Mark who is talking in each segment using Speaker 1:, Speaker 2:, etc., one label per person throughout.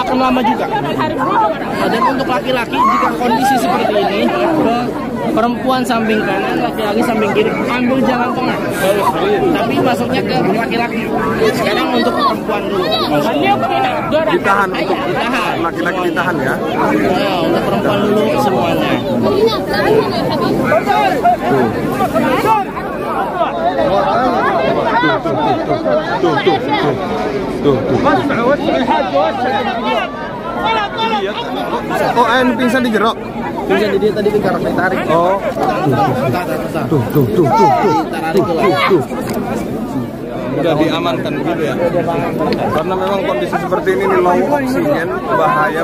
Speaker 1: akan lama juga. Dan untuk laki-laki jika kondisi seperti ini, perempuan samping kanan, laki-laki samping kiri, ambil jalan tengah. Tapi masuknya ke laki-laki. Sekarang untuk perempuan dulu.
Speaker 2: Ditahan untuk laki-laki ditahan ya.
Speaker 1: Nah, untuk perempuan dulu semuanya.
Speaker 2: Tuh. Oh, ini pingsan di jerok.
Speaker 1: Pingsan di dia tadi ditarik.
Speaker 2: Oh. Tuh. Udah diamankan gitu ya. Karena memang kondisi seperti ini nih, low oksigen, bahaya.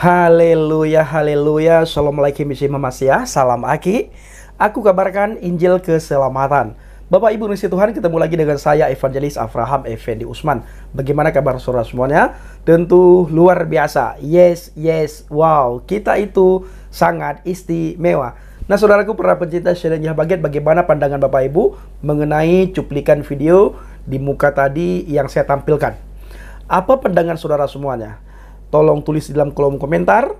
Speaker 3: Haleluya, haleluya. Assalamualaikum warahmatullahi wabarakatuh. Salam Aki. Aku kabarkan Injil keselamatan. Bapak Ibu Nusi Tuhan, ketemu lagi dengan saya Evangelis Avraham Effendi Usman. Bagaimana kabar saudara semuanya? Tentu luar biasa. Yes, wow. Kita itu sangat istimewa. Nah, saudaraku para pencinta channel Baget, bagaimana pandangan Bapak Ibu mengenai cuplikan video di muka tadi yang saya tampilkan? Apa pandangan saudara semuanya? Tolong tulis di dalam kolom komentar.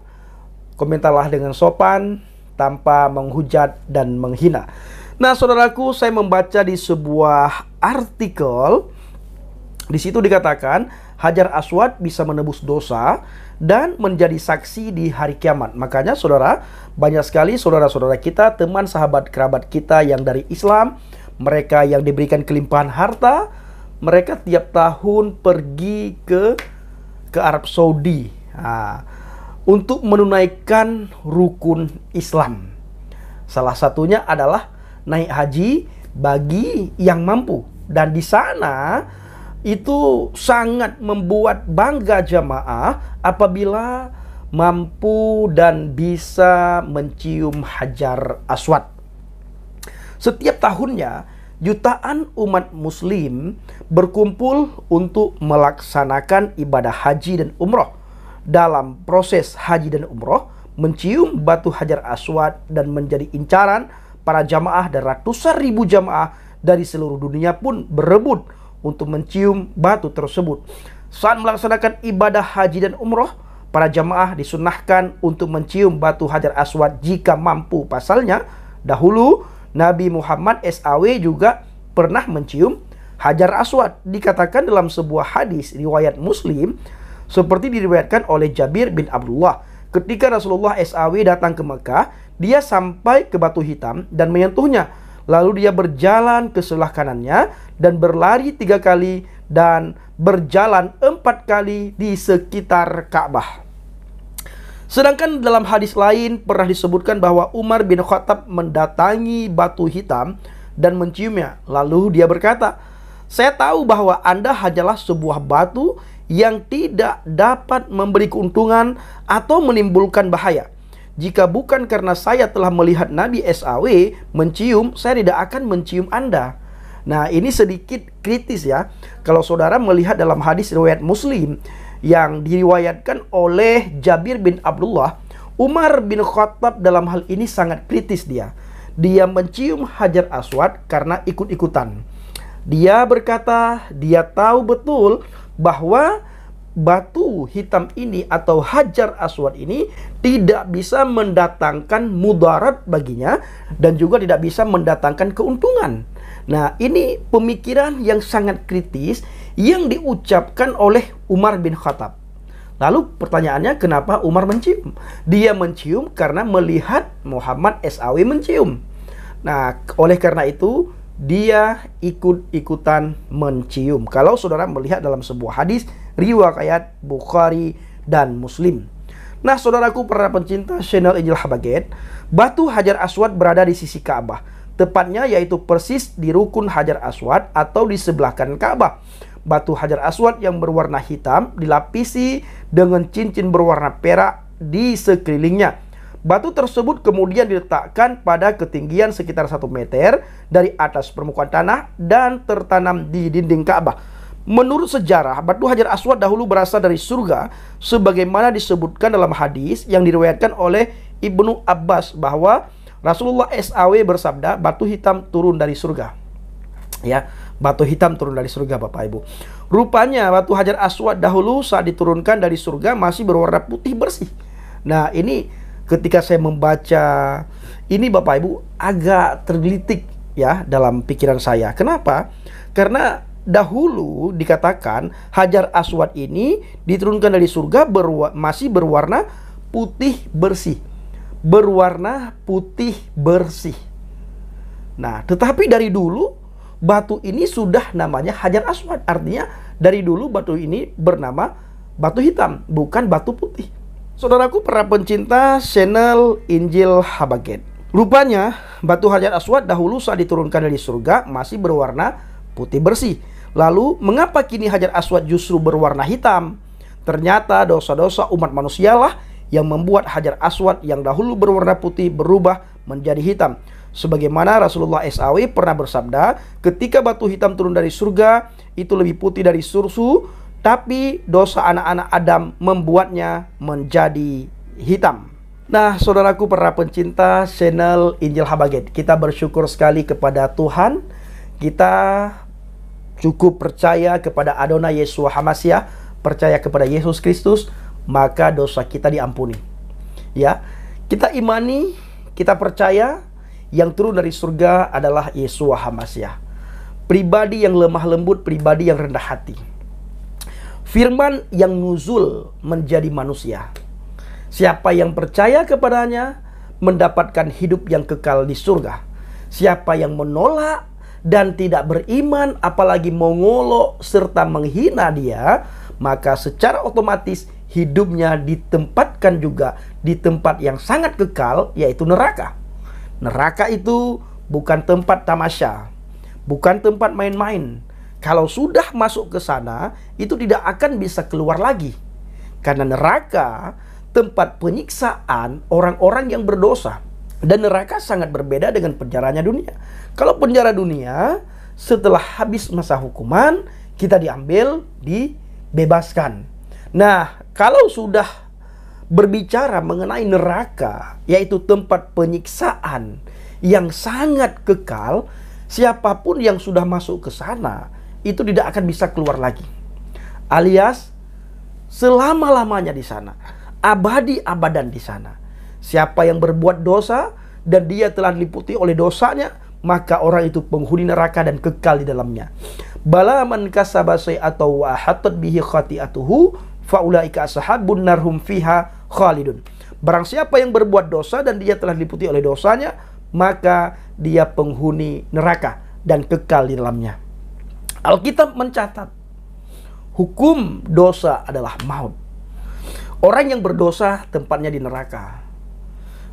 Speaker 3: Komentarlah dengan sopan, tanpa menghujat dan menghina. Nah, saudaraku, saya membaca di sebuah artikel. Di situ dikatakan Hajar Aswad bisa menebus dosa dan menjadi saksi di hari kiamat. Makanya saudara, banyak sekali saudara-saudara kita, teman sahabat kerabat kita yang dari Islam, mereka yang diberikan kelimpahan harta, mereka tiap tahun pergi ke Arab Saudi untuk menunaikan rukun Islam. Salah satunya adalah naik haji bagi yang mampu, dan di sana itu sangat membuat bangga jamaah apabila mampu dan bisa mencium Hajar Aswad. Setiap tahunnya jutaan umat muslim berkumpul untuk melaksanakan ibadah haji dan umroh. Dalam proses haji dan umroh, mencium batu Hajar Aswad dan menjadi incaran para jamaah, dan ratusan ribu jamaah dari seluruh dunia pun berebut untuk mencium batu tersebut. Saat melaksanakan ibadah haji dan umroh, para jamaah disunahkan untuk mencium batu Hajar Aswad jika mampu. Pasalnya, dahulu Nabi Muhammad SAW juga pernah mencium Hajar Aswad. Dikatakan dalam sebuah hadis riwayat Muslim, seperti diriwayatkan oleh Jabir bin Abdullah, ketika Rasulullah SAW datang ke Mekah, dia sampai ke batu hitam dan menyentuhnya. Lalu dia berjalan ke sebelah kanannya dan berlari 3 kali dan berjalan 4 kali di sekitar Ka'bah. Sedangkan dalam hadis lain pernah disebutkan bahwa Umar bin Khattab mendatangi batu hitam dan menciumnya. Lalu dia berkata, "Saya tahu bahwa Anda hanyalah sebuah batu yang tidak dapat memberi keuntungan atau menimbulkan bahaya. Jika bukan karena saya telah melihat Nabi SAW mencium, saya tidak akan mencium Anda." Nah, ini sedikit kritis ya. Kalau saudara melihat dalam hadis riwayat Muslim yang diriwayatkan oleh Jabir bin Abdullah, Umar bin Khattab dalam hal ini sangat kritis dia. Dia mencium Hajar Aswad karena ikut-ikutan. Dia berkata, dia tahu betul bahwa batu hitam ini atau Hajar Aswad ini tidak bisa mendatangkan mudarat baginya dan juga tidak bisa mendatangkan keuntungan. Nah, ini pemikiran yang sangat kritis yang diucapkan oleh Umar bin Khattab. Lalu pertanyaannya, kenapa Umar mencium? Dia mencium karena melihat Muhammad SAW mencium. Nah, oleh karena itu dia ikut-ikutan mencium. Kalau saudara melihat dalam sebuah hadis riwayat Bukhari dan Muslim. Nah, saudaraku para pencinta channel Injil Baget, batu Hajar Aswad berada di sisi Ka'bah, tepatnya yaitu persis di rukun Hajar Aswad atau di sebelah kanan Ka'bah. Batu Hajar Aswad yang berwarna hitam dilapisi dengan cincin berwarna perak di sekelilingnya. Batu tersebut kemudian diletakkan pada ketinggian sekitar 1 meter dari atas permukaan tanah dan tertanam di dinding Ka'bah. Menurut sejarah, batu Hajar Aswad dahulu berasal dari surga, sebagaimana disebutkan dalam hadis yang diriwayatkan oleh Ibnu Abbas bahwa Rasulullah SAW bersabda, batu hitam turun dari surga. Ya, batu hitam turun dari surga, Bapak Ibu. Rupanya batu Hajar Aswad dahulu saat diturunkan dari surga masih berwarna putih bersih. Nah, ini ketika saya membaca ini, Bapak Ibu, agak tergelitik ya dalam pikiran saya. Kenapa? Karena dahulu dikatakan Hajar Aswad ini diturunkan dari surga masih berwarna putih bersih. Berwarna putih bersih. Nah, tetapi dari dulu batu ini sudah namanya Hajar Aswad. Artinya dari dulu batu ini bernama batu hitam, bukan batu putih. Saudaraku para pencinta channel Injil Habaget, rupanya batu Hajar Aswad dahulu saat diturunkan dari surga masih berwarna putih bersih. Lalu mengapa kini Hajar Aswad justru berwarna hitam? Ternyata dosa-dosa umat manusialah yang membuat Hajar Aswad yang dahulu berwarna putih berubah menjadi hitam. Sebagaimana Rasulullah SAW pernah bersabda, ketika batu hitam turun dari surga, itu lebih putih dari susu, tapi dosa anak-anak Adam membuatnya menjadi hitam. Nah, saudaraku para pencinta channel Injil Habaget, kita bersyukur sekali kepada Tuhan. Kita cukup percaya kepada Adonai Yeshua HaMashiach, percaya kepada Yesus Kristus, maka dosa kita diampuni. Ya, kita imani, kita percaya yang turun dari surga adalah Yeshua HaMashiach. Pribadi yang lemah lembut, pribadi yang rendah hati. Firman yang nuzul menjadi manusia. Siapa yang percaya kepadanya mendapatkan hidup yang kekal di surga. Siapa yang menolak dan tidak beriman, apalagi mengolok serta menghina dia, maka secara otomatis hidupnya ditempatkan juga di tempat yang sangat kekal, yaitu neraka. Neraka itu bukan tempat tamasya, bukan tempat main-main. Kalau sudah masuk ke sana, itu tidak akan bisa keluar lagi. Karena neraka tempat penyiksaan orang-orang yang berdosa. Dan neraka sangat berbeda dengan penjaranya dunia. Kalau penjara dunia, setelah habis masa hukuman, kita diambil, dibebaskan. Nah, kalau sudah berbicara mengenai neraka, yaitu tempat penyiksaan yang sangat kekal, siapapun yang sudah masuk ke sana, itu tidak akan bisa keluar lagi. Alias, selama-lamanya di sana. Abadi-abadan di sana. Siapa yang berbuat dosa dan dia telah diliputi oleh dosanya, maka orang itu penghuni neraka dan kekal di dalamnya. Bala man kasaba sayyi'atan wa hatat bihi khati'atuhu faulaika ashabun narhum fiha khalidun. Barang siapa yang berbuat dosa dan dia telah diliputi oleh dosanya, maka dia penghuni neraka dan kekal di dalamnya. Alkitab mencatat hukum dosa adalah maut. Orang yang berdosa tempatnya di neraka.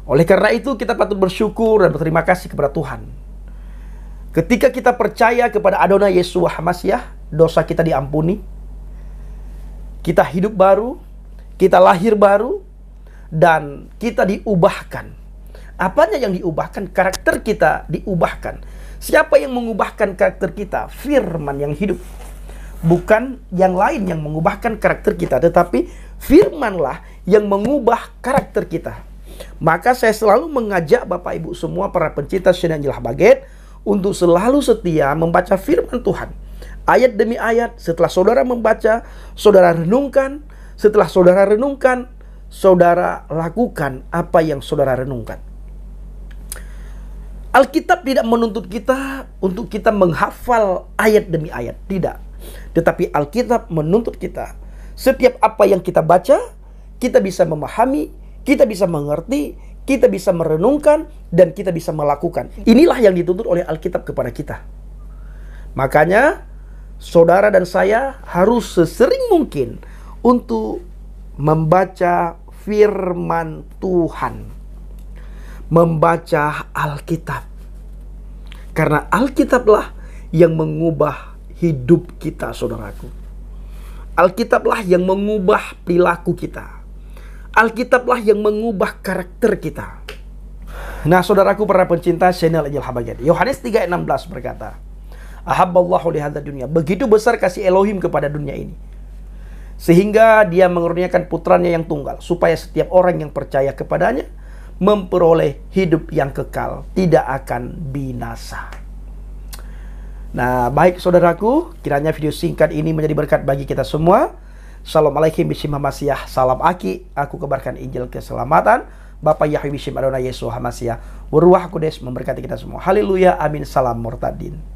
Speaker 3: Oleh karena itu kita patut bersyukur dan berterima kasih kepada Tuhan. Ketika kita percaya kepada Adonai Yeshua HaMashiach, dosa kita diampuni. Kita hidup baru, kita lahir baru, dan kita diubahkan. Apanya yang diubahkan? Karakter kita diubahkan. Siapa yang mengubahkan karakter kita? Firman yang hidup. Bukan yang lain yang mengubahkan karakter kita, tetapi firmanlah yang mengubah karakter kita. Maka saya selalu mengajak Bapak Ibu semua para pencinta channel Injil Habaget untuk selalu setia membaca firman Tuhan. Ayat demi ayat, setelah saudara membaca, saudara renungkan. Setelah saudara renungkan, saudara lakukan apa yang saudara renungkan. Alkitab tidak menuntut kita untuk kita menghafal ayat demi ayat. Tidak. Tetapi Alkitab menuntut kita. Setiap apa yang kita baca, kita bisa memahami, kita bisa mengerti, kita bisa merenungkan, dan kita bisa melakukan. Inilah yang dituntut oleh Alkitab kepada kita. Makanya, saudara dan saya harus sesering mungkin untuk membaca firman Tuhan. Membaca Alkitab. Karena Alkitablah yang mengubah hidup kita, saudaraku. Alkitablah yang mengubah perilaku kita. Alkitablah yang mengubah karakter kita. Nah, saudaraku para pencinta channel Injil Habaget, Yohanes 3:16 berkata, Ahabballahu lihadza dunya. Begitu besar kasih Elohim kepada dunia ini, sehingga dia mengurniakan putranya yang tunggal, supaya setiap orang yang percaya kepadanya memperoleh hidup yang kekal, tidak akan binasa. Nah, baik saudaraku, kiranya video singkat ini menjadi berkat bagi kita semua. Assalamualaikum warahmatullahi wabarakatuh. Salam Aki, aku kabarkan Injil keselamatan. Bapak Yahwi Bishim Adonai Yesus Hamasiah. Waruah Kudus memberkati kita semua. Haleluya, amin, salam murtadin.